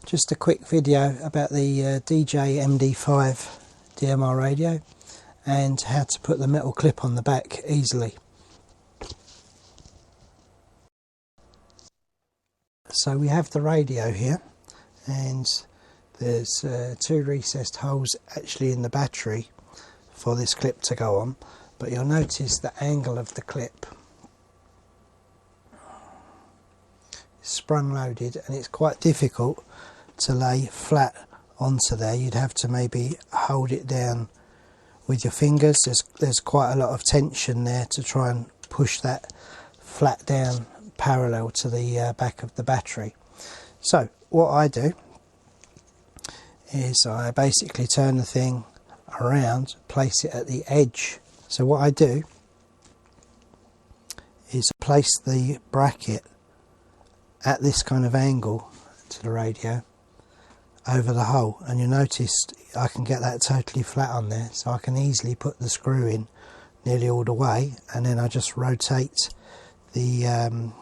Just a quick video about the DJ-MD5 DMR radio and how to put the metal clip on the back easily. So we have the radio here, and there's two recessed holes actually in the battery for this clip to go on, but you'll notice the angle of the clip is sprung loaded and it's quite difficult to lay flat onto there. You'd have to maybe hold it down with your fingers. There's quite a lot of tension there to try and push that flat down parallel to the back of the battery. So what I do is I basically turn the thing around, place it at the edge. So what I do is place the bracket at this kind of angle to the radio over the hole, and you'll notice I can get that totally flat on there, so I can easily put the screw in nearly all the way, and then I just rotate the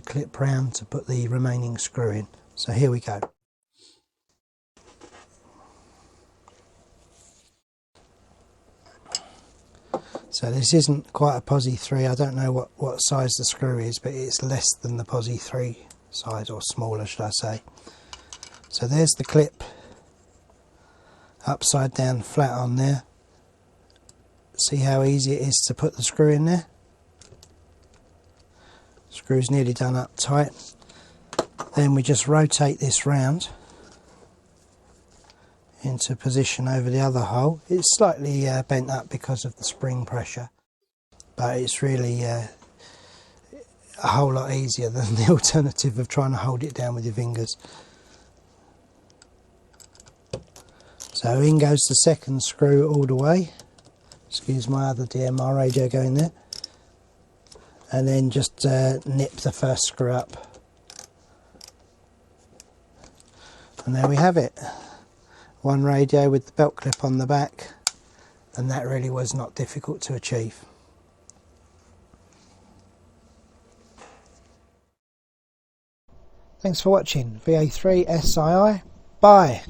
clip round to put the remaining screw in. So here we go. So this isn't quite a posi 3, I don't know what size the screw is, but it's less than the posi 3 size, or smaller should I say. So there's the clip upside down flat on there. See how easy it is to put the screw in there? Screw's nearly done up tight. Then we just rotate this round into position over the other hole. It's slightly bent up because of the spring pressure, but it's really a whole lot easier than the alternative of trying to hold it down with your fingers. So in goes the second screw all the way. Excuse my other DMR radio going there. And then just nip the first screw up. And there we have it. One radio with the belt clip on the back, and that really was not difficult to achieve. Thanks for watching VA3 SII. Bye.